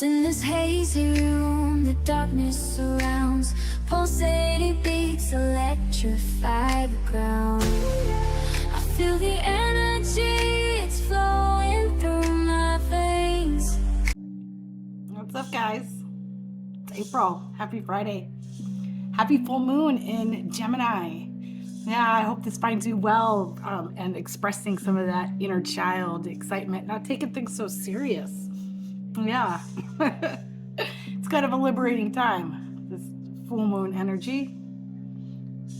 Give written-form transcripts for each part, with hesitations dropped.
Lost in this hazy room, the darkness surrounds. Pulsating beats electrify the ground. I feel the energy, it's flowing through my veins. What's up, guys? It's April. Happy Friday. Happy full moon in Gemini. Yeah, I hope this finds you well and expressing some of that inner child excitement, not taking things so serious. Yeah. It's kind of a liberating time, this full moon energy.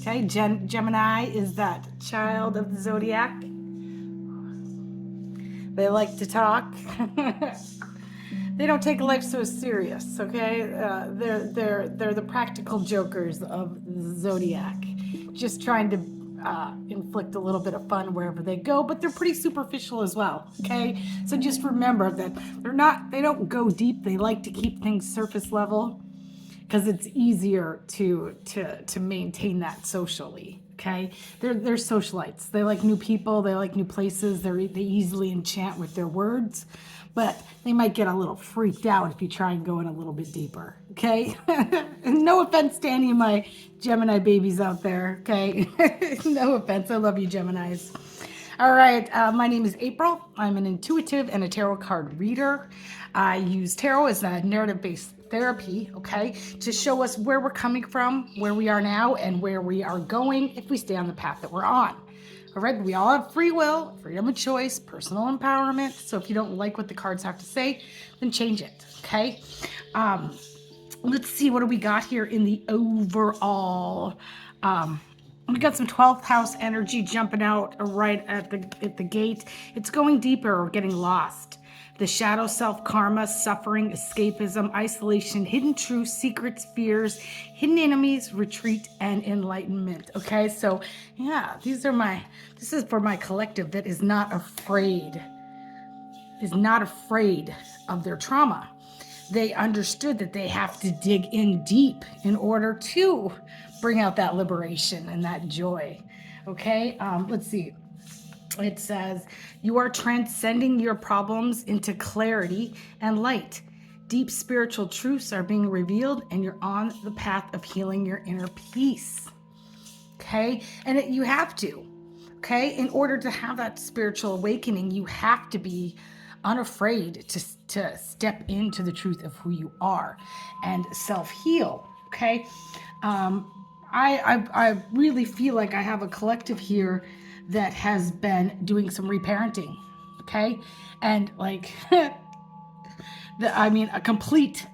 Okay, Gemini is that child of the zodiac. They like to talk. They don't take life so serious, okay? They're the practical jokers of the zodiac, just trying to inflict a little bit of fun wherever they go, but they're pretty superficial as well, okay? So just remember that they don't go deep. They like to keep things surface level because it's easier to maintain that socially. Okay, they're socialites. They like new people. They like new places. They easily enchant with their words, but they might get a little freaked out if you try and go in a little bit deeper. Okay, and no offense to any of my Gemini babies out there. Okay, no offense. I love you, Geminis. All right, my name is April. I'm an intuitive and a tarot card reader. I use tarot as a narrative-based therapy, okay, to show us where we're coming from, where we are now, and where we are going if we stay on the path that we're on. All right, we all have free will, freedom of choice, personal empowerment. So if you don't like what the cards have to say, then change it, okay? Let's see, what do we got here in the overall? We got some 12th house energy jumping out right at the gate. It's going deeper or getting lost. The shadow self, karma, suffering, escapism, isolation, hidden truths, secrets, fears, hidden enemies, retreat, and enlightenment. Okay, so yeah, this is for my collective that is not afraid of their trauma. They understood that they have to dig in deep in order to bring out that liberation and that joy. Okay, let's see. It says, you are transcending your problems into clarity and light. Deep spiritual truths are being revealed and you're on the path of healing your inner peace. Okay, and you have to. Okay, in order to have that spiritual awakening, you have to be unafraid to step into the truth of who you are and self-heal. Okay, I really feel like I have a collective here that has been doing some reparenting, okay, and like a complete.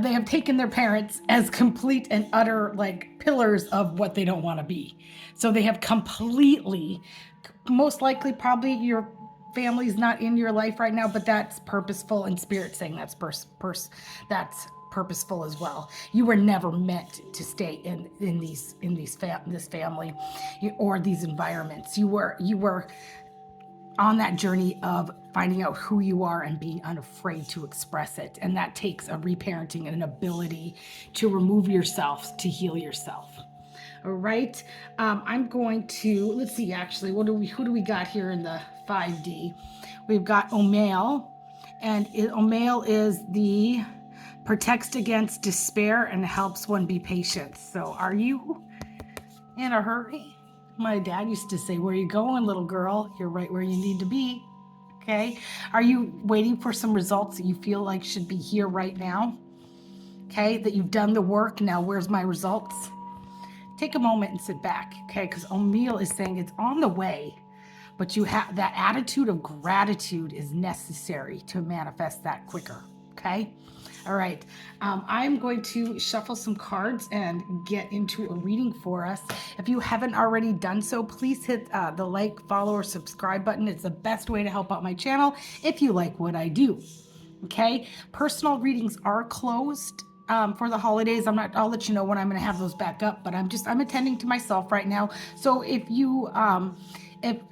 They have taken their parents as complete and utter like pillars of what they don't want to be. So they have completely, most likely, probably your family's not in your life right now, but that's purposeful, and Spirit saying that's that's purposeful as well. You were never meant to stay in this family or these environments. You were on that journey of finding out who you are and being unafraid to express it. And that takes a reparenting and an ability to remove yourself, to heal yourself. All right. I'm going to, let's see, actually, who do we got here in the 5D? We've got O'Male, and O'Male is the protects against despair and helps one be patient. So are you in a hurry? My dad used to say, where are you going, little girl? You're right where you need to be. Okay. Are you waiting for some results that you feel like should be here right now? Okay. That you've done the work. Now, where's my results? Take a moment and sit back. Okay. Because O'Meal is saying it's on the way, but you have that attitude of gratitude is necessary to manifest that quicker. Okay. All right, I'm going to shuffle some cards and get into a reading for us. If you haven't already done so, please hit the like, follow, or subscribe button. It's the best way to help out my channel if you like what I do. Okay, personal readings are closed for the holidays. I'll let you know when I'm going to have those back up, but I'm attending to myself right now. So if you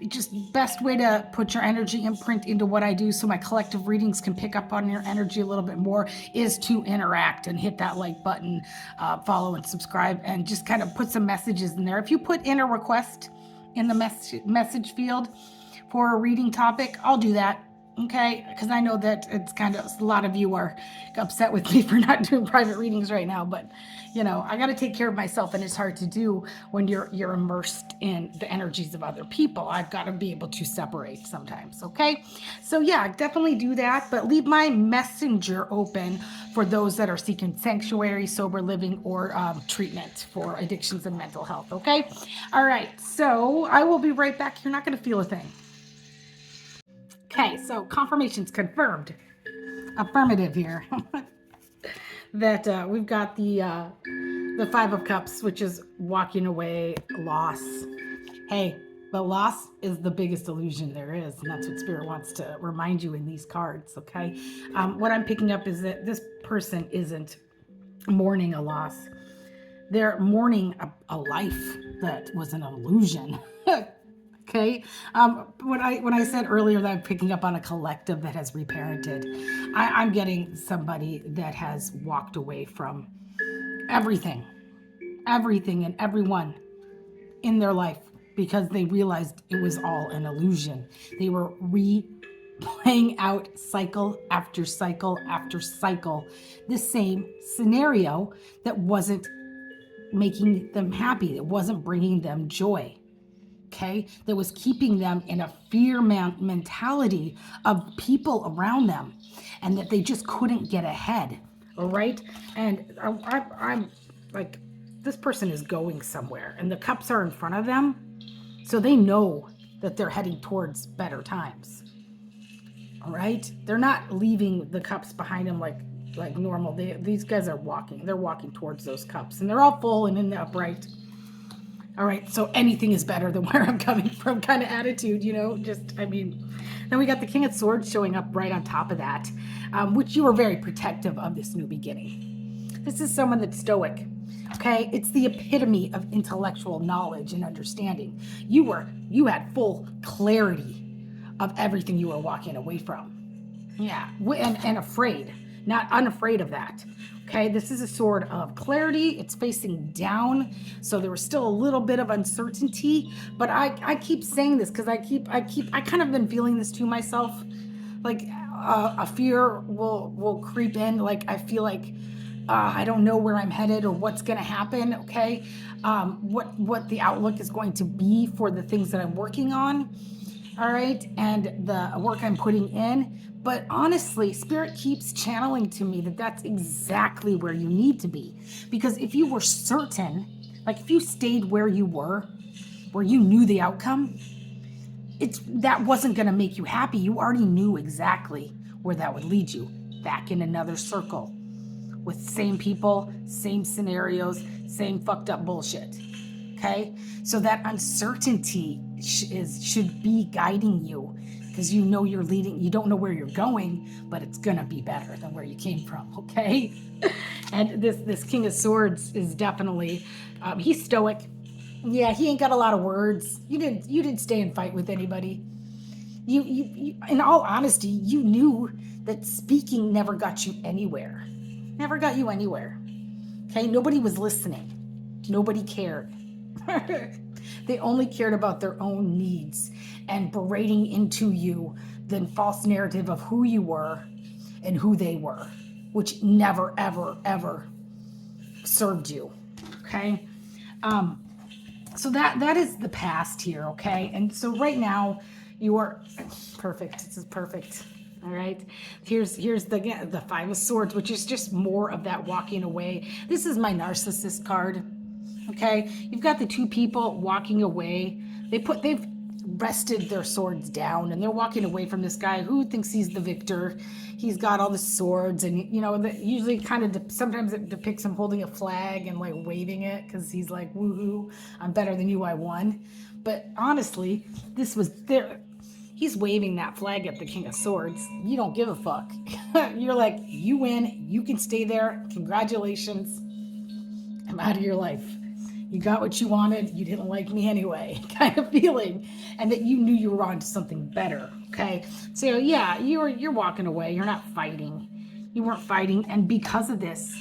just best way to put your energy imprint into what I do so my collective readings can pick up on your energy a little bit more is to interact and hit that like button, follow and subscribe, and just kind of put some messages in there. If you put in a request in the message field for a reading topic, I'll do that. Okay, because I know that it's kind of, a lot of you are upset with me for not doing private readings right now, but you know, I got to take care of myself, and it's hard to do when you're immersed in the energies of other people. I've got to be able to separate sometimes. Okay, so yeah, definitely do that, but leave my messenger open for those that are seeking sanctuary, sober living, or treatment for addictions and mental health. Okay, all right, so I will be right back. You're not going to feel a thing. Okay, so confirmation's confirmed. Affirmative here. That we've got the Five of Cups, which is walking away, loss. Hey, but loss is the biggest illusion there is, and that's what Spirit wants to remind you in these cards. Okay, what I'm picking up is that this person isn't mourning a loss; they're mourning a life that was an illusion. Okay. When I said earlier that I'm picking up on a collective that has reparented, I'm getting somebody that has walked away from everything, everything and everyone in their life because they realized it was all an illusion. They were replaying out cycle after cycle after cycle, the same scenario that wasn't making them happy. It wasn't bringing them joy. Okay, that was keeping them in a fear mentality of people around them, and that they just couldn't get ahead. All right, and I'm like, this person is going somewhere, and the cups are in front of them, so they know that they're heading towards better times. All right, they're not leaving the cups behind them like normal. These guys are walking. They're walking towards those cups, and they're all full and in the upright. All right, so anything is better than where I'm coming from kind of attitude, you know, then we got the King of Swords showing up right on top of that, which you are very protective of this new beginning. This is someone that's stoic, okay? It's the epitome of intellectual knowledge and understanding. You had full clarity of everything you were walking away from. Yeah, and afraid, not unafraid of that. Okay, this is a sword of clarity. It's facing down, so there was still a little bit of uncertainty. But I keep saying this because I kind of been feeling this to myself. Like a fear will creep in. Like I feel like I don't know where I'm headed or what's going to happen. Okay, what the outlook is going to be for the things that I'm working on. All right, and the work I'm putting in. But honestly, Spirit keeps channeling to me that that's exactly where you need to be. Because if you were certain, like if you stayed where you were, where you knew the outcome, that wasn't going to make you happy. You already knew exactly where that would lead you, back in another circle with same people, same scenarios, same fucked up bullshit. Okay, so that uncertainty should be guiding you, because you know you're leading. You don't know where you're going, but it's gonna be better than where you came from. Okay, and this King of Swords is definitely he's stoic. Yeah, he ain't got a lot of words. You didn't stay and fight with anybody. You in all honesty, you knew that speaking never got you anywhere. Never got you anywhere. Okay, nobody was listening. Nobody cared. They only cared about their own needs and berating into you the false narrative of who you were and who they were, which never, ever, ever served you. Okay. So that is the past here. Okay. And so right now you are perfect. This is perfect. All right. Here's the Five of Swords, which is just more of that walking away. This is my narcissist card. Okay, you've got the two people walking away. They've rested their swords down, and they're walking away from this guy who thinks he's the victor. He's got all the swords, and you know, usually kind of sometimes it depicts him holding a flag and like waving it because he's like, woohoo, I'm better than you, I won. But honestly, this was there. He's waving that flag at the King of Swords. You don't give a fuck. You're like, you win. You can stay there. Congratulations. I'm out of your life. You got what you wanted. You didn't like me anyway, kind of feeling, and that you knew you were on to something better. Okay, so yeah, you're walking away. You're not fighting. You weren't fighting, and because of this,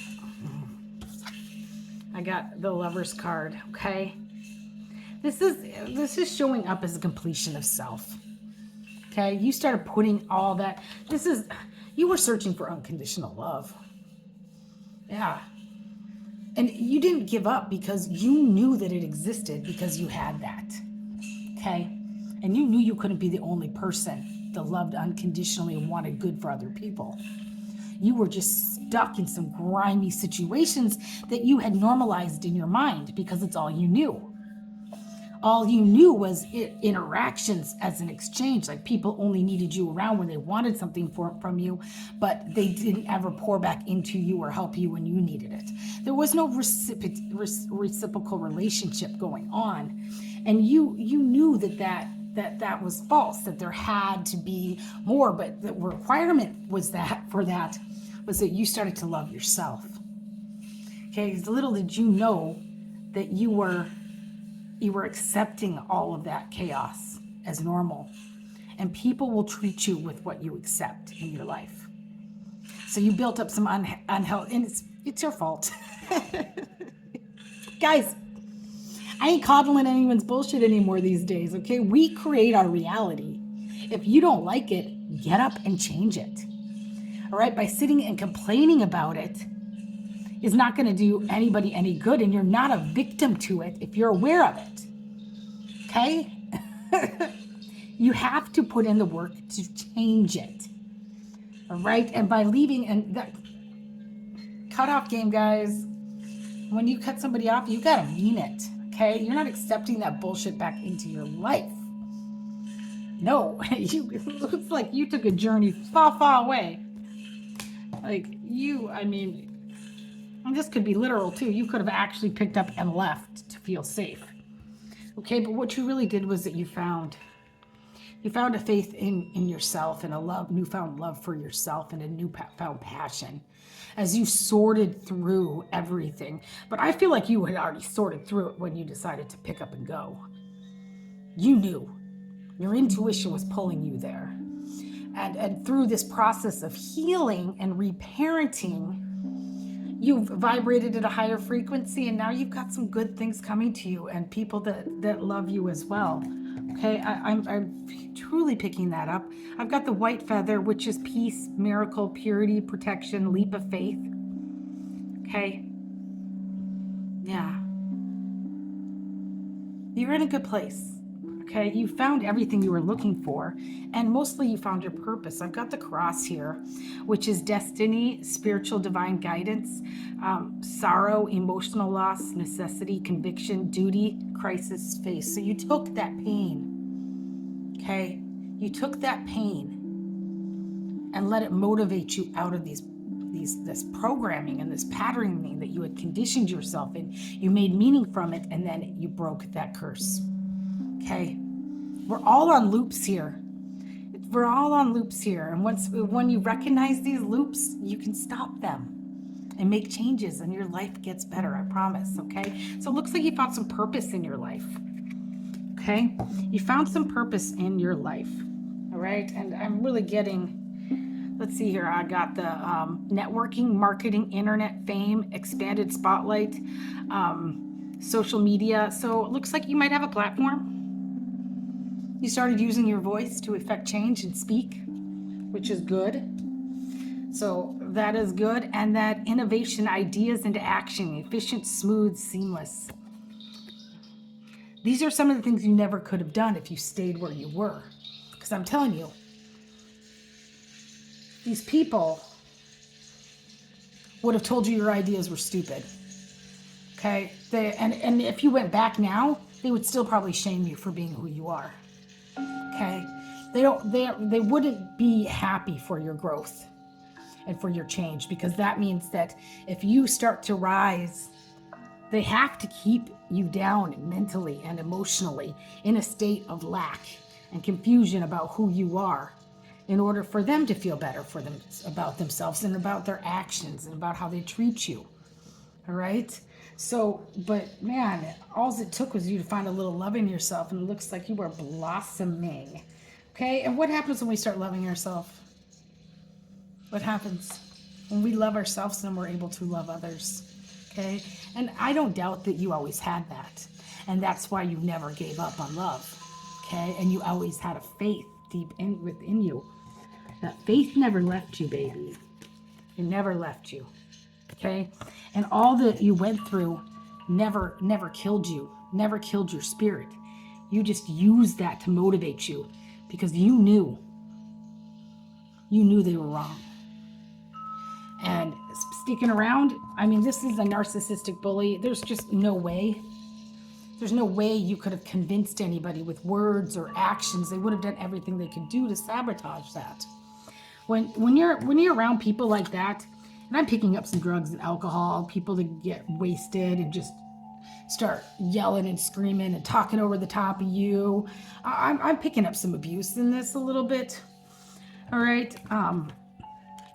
I got the Lover's card. Okay, this is showing up as a completion of self. Okay, you started putting all that. You were searching for unconditional love. Yeah. And you didn't give up because you knew that it existed because you had that. Okay? And you knew you couldn't be the only person that loved unconditionally and wanted good for other people. You were just stuck in some grimy situations that you had normalized in your mind because it's all you knew. All you knew was interactions as an exchange. Like people only needed you around when they wanted something from you, but they didn't ever pour back into you or help you when you needed it. There was no reciprocal relationship going on. And you knew that was false, that there had to be more, but the requirement was that you started to love yourself. Okay, because little did you know that you were accepting all of that chaos as normal. And people will treat you with what you accept in your life. So you built up some unhealthy, and it's your fault. Guys, I ain't coddling anyone's bullshit anymore these days, okay? We create our reality. If you don't like it, get up and change it. All right? By sitting and complaining about it is not going to do anybody any good, and you're not a victim to it if you're aware of it. Okay? You have to put in the work to change it. All right? And by leaving, and that cutoff game, guys, when you cut somebody off, you got to mean it. Okay? You're not accepting that bullshit back into your life. No. It looks like you took a journey far, far away. And this could be literal too. You could have actually picked up and left to feel safe. Okay, but what you really did was that you found a faith in yourself and a newfound love for yourself and a newfound passion as you sorted through everything. But I feel like you had already sorted through it when you decided to pick up and go. You knew. Your intuition was pulling you there. And through this process of healing and reparenting, you've vibrated at a higher frequency, and now you've got some good things coming to you and people that love you as well. Okay, I'm truly picking that up. I've got the white feather, which is peace, miracle, purity, protection, leap of faith. Okay. Yeah. You're in a good place. Okay, you found everything you were looking for, and mostly you found your purpose. I've got the cross here, which is destiny, spiritual divine guidance, sorrow, emotional loss, necessity, conviction, duty, crisis, faith. So you took that pain, okay? You took that pain and let it motivate you out of this programming and this patterning that you had conditioned yourself in. You made meaning from it, and then you broke that curse. Okay, we're all on loops here. We're all on loops here. And when you recognize these loops, you can stop them and make changes, and your life gets better, I promise, okay? So it looks like you found some purpose in your life, okay? You found some purpose in your life, all right? And I'm really getting, let's see here, I got the networking, marketing, internet fame, expanded spotlight, social media. So it looks like you might have a platform. You started using your voice to effect change and speak, which is good. So that is good. And that innovation, ideas into action, efficient, smooth, seamless. These are some of the things you never could have done if you stayed where you were. Because I'm telling you, these people would have told you your ideas were stupid. Okay? And if you went back now, they would still probably shame you for being who you are. Okay, they wouldn't be happy for your growth and for your change, because that means that if you start to rise, they have to keep you down mentally and emotionally in a state of lack and confusion about who you are, in order for them to feel better about themselves and about their actions and about how they treat you. All right. So, but man, all it took was you to find a little love in yourself, and it looks like you are blossoming. Okay, and what happens when we start loving ourselves? What happens when we love ourselves and we're able to love others? Okay, and I don't doubt that you always had that, and that's why you never gave up on love. Okay, and you always had a faith deep in within you. That faith never left you, baby. It never left you. Okay? And all that you went through never killed you, never killed your spirit. You just used that to motivate you because you knew they were wrong. And sticking around, I mean, this is a narcissistic bully. There's just no way. There's no way you could have convinced anybody with words or actions. They would have done everything they could do to sabotage that. When you're around people like that, and I'm picking up some drugs and alcohol, people that get wasted and just start yelling and screaming and talking over the top of you. I'm picking up some abuse in this a little bit. All right.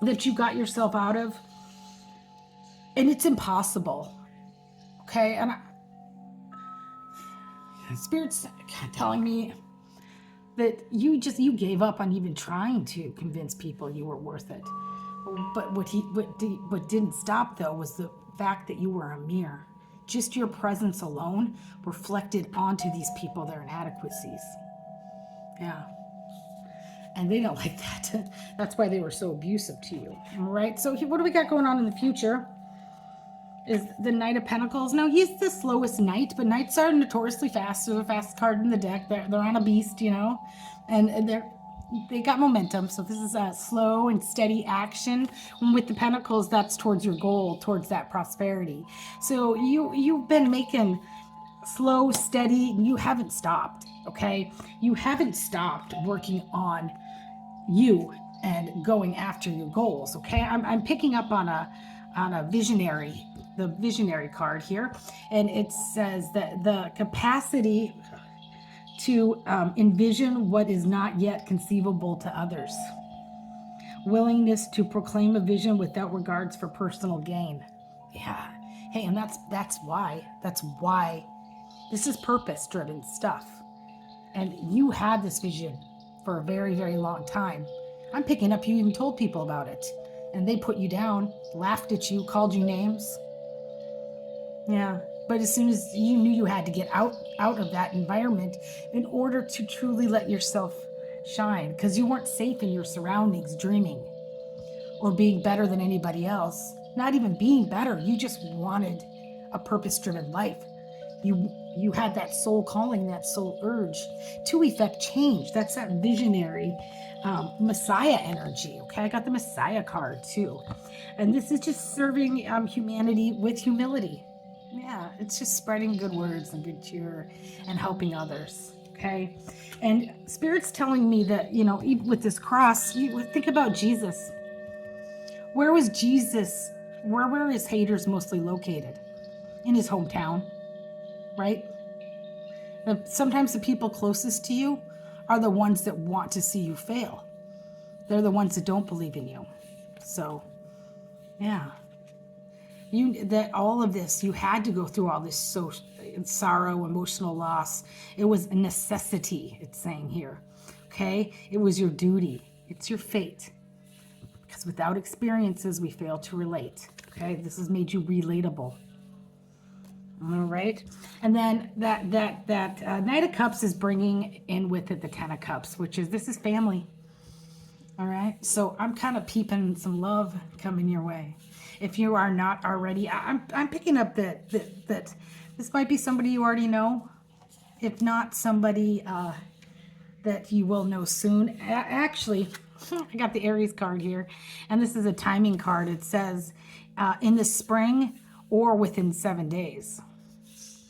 That you got yourself out of. And it's impossible. Okay. And Spirit's telling me that you gave up on even trying to convince people you were worth it. But what didn't stop though was the fact that you were a mirror. Just your presence alone reflected onto these people their inadequacies. Yeah. And they don't like that. That's why they were so abusive to you. All right. So what do we got going on in the future? Is the Knight of Pentacles. Now, he's the slowest knight, but knights are notoriously fast. They're the fastest card in the deck. They're on a beast, you know, and they got momentum. So this is a slow and steady action. And with the Pentacles, that's towards your goal, towards that prosperity. So you've been making slow, steady. You haven't stopped. Okay, you haven't stopped working on you and going after your goals. Okay, I'm picking up on a visionary. The visionary card here, and it says that the capacity to envision what is not yet conceivable to others, willingness to proclaim a vision without regards for personal gain. Yeah. Hey, and that's why this is purpose driven stuff, and you had this vision for a very, very long time. I'm picking up you even told people about it, and they put you down, laughed at you, called you names. Yeah, but as soon as you knew you had to get out of that environment in order to truly let yourself shine, because you weren't safe in your surroundings dreaming or being better than anybody else. Not even being better, you just wanted a purpose-driven life. You had that soul calling, that soul urge to effect change. That's that visionary Messiah energy. Okay, I got the Messiah card too. And this is just serving humanity with humility. Yeah, it's just spreading good words and good cheer and helping others. Okay. And Spirit's telling me that, you know, even with this cross, you think about Jesus. Where was Jesus? Where were his haters mostly located? In his hometown, right? Sometimes the people closest to you are the ones that want to see you fail. They're the ones that don't believe in you. So, yeah. All of this, you had to go through all this sorrow, emotional loss. It was a necessity, it's saying here. Okay? It was your duty. It's your fate. Because without experiences, we fail to relate. Okay? This has made you relatable. All right? And then that Knight of Cups is bringing in with it the Ten of Cups, which is, this is family. All right? So I'm kind of peeping some love coming your way. If you are not already, I'm picking up that this might be somebody you already know. If not, somebody that you will know soon. Actually, I got the Aries card here, and this is a timing card. It says in the spring or within 7 days.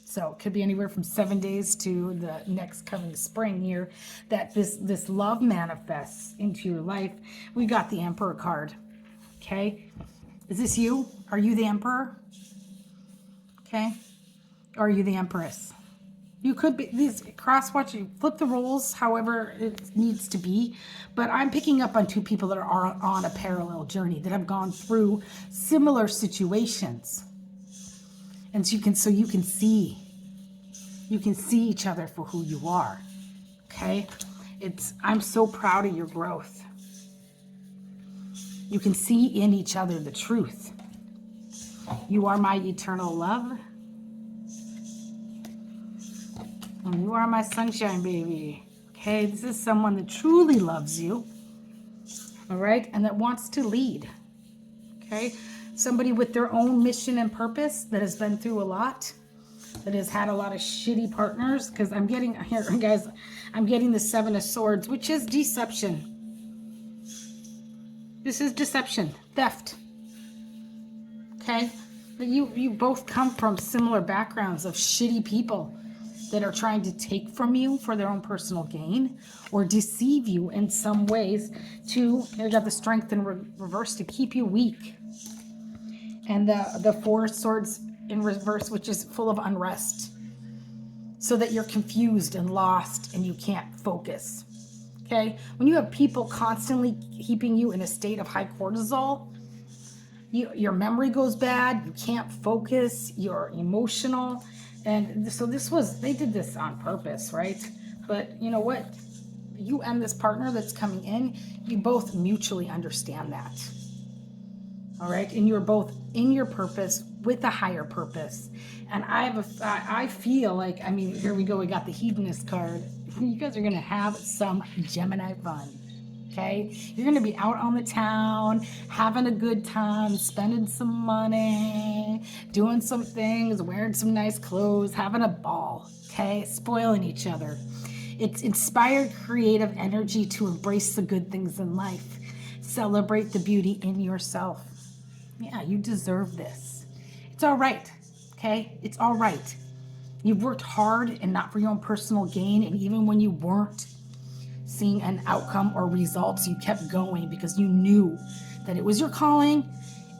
So it could be anywhere from 7 days to the next coming spring here that this love manifests into your life. We got the Emperor card. Okay. Is this you? Are you the Emperor? Okay. Or are you the Empress? You could be these cross-watch, you flip the roles however it needs to be. But I'm picking up on two people that are on a parallel journey, that have gone through similar situations. And so you can see each other for who you are. Okay? I'm so proud of your growth. You can see in each other the truth. You are my eternal love. And you are my sunshine, baby. Okay, this is someone that truly loves you. All right, and that wants to lead. Okay, somebody with their own mission and purpose that has been through a lot, that has had a lot of shitty partners. Because I'm getting here, guys, I'm getting the Seven of Swords, which is deception. This is deception, theft. Okay, but you both come from similar backgrounds of shitty people that are trying to take from you for their own personal gain or deceive you in some ways to, you got the Strength in reverse, to keep you weak. And the Four of Swords in reverse, which is full of unrest, so that you're confused and lost and you can't focus. Okay, when you have people constantly keeping you in a state of high cortisol, your memory goes bad, you can't focus, you're emotional. And so they did this on purpose, right? But you know what? You and this partner that's coming in, you both mutually understand that. All right, and you're both in your purpose with a higher purpose. And I feel like, I mean, here we go, we got the hedonist card. You guys are gonna have some Gemini fun. Okay, you're gonna be out on the town, having a good time, spending some money, doing some things, wearing some nice clothes, having a ball. Okay, spoiling each other. It's inspired creative energy to embrace the good things in life. Celebrate the beauty in yourself. Yeah, you deserve this. It's all right. Okay, it's all right. You've worked hard and not for your own personal gain, and even when you weren't seeing an outcome or results, you kept going because you knew that it was your calling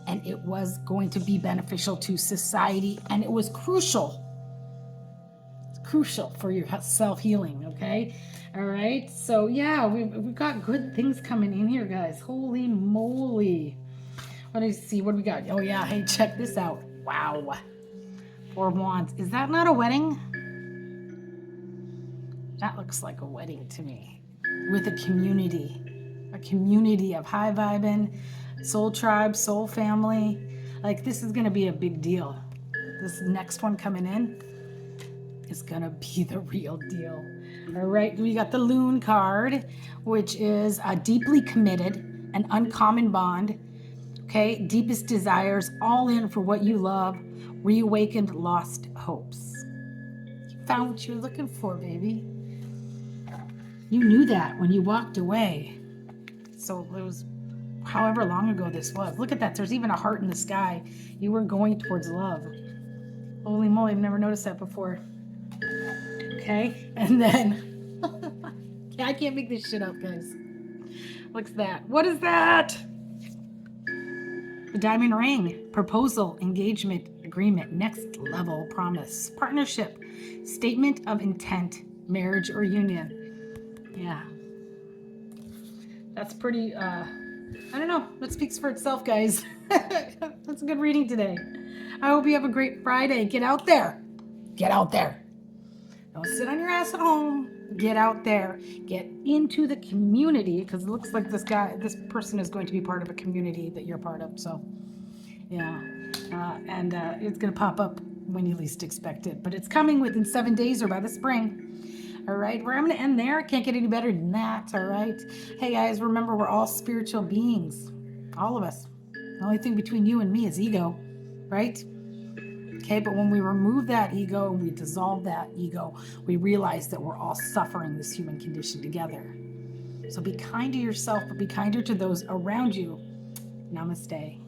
and it was going to be beneficial to society, and it was crucial. It's crucial for your self-healing. Okay, all right, so yeah, we've got good things coming in here, guys. Holy moly. What do you see? What do we got? Oh yeah, hey, check this out. Wow. Four of Wands. Is that not a wedding? That looks like a wedding to me. With a community of high vibing, soul tribe, soul family. Like, this is gonna be a big deal. This next one coming in is gonna be the real deal. All right, we got the Loon card, which is a deeply committed, an uncommon bond. Okay, deepest desires, all in for what you love, reawakened lost hopes. You found what you're looking for, baby. You knew that when you walked away. So it was however long ago this was. Look at that, there's even a heart in the sky. You were going towards love. Holy moly, I've never noticed that before. Okay, and then, I can't make this shit up, guys. What's that? What is that? The diamond ring, proposal, engagement, agreement, next level, promise, partnership, statement of intent, marriage or union. Yeah. That's pretty, I don't know. That speaks for itself, guys. That's a good reading today. I hope you have a great Friday. Get out there. Get out there. Don't sit on your ass at home. Get out there. Get into the community, because it looks like this person is going to be part of a community that you're part of. So, yeah. And it's going to pop up when you least expect it. But it's coming within 7 days or by the spring. All right, I'm going to end there. I can't get any better than that. All right. Hey, guys, remember, we're all spiritual beings. All of us. The only thing between you and me is ego, right? Okay, but when we remove that ego and we dissolve that ego, we realize that we're all suffering this human condition together. So be kind to yourself, but be kinder to those around you. Namaste.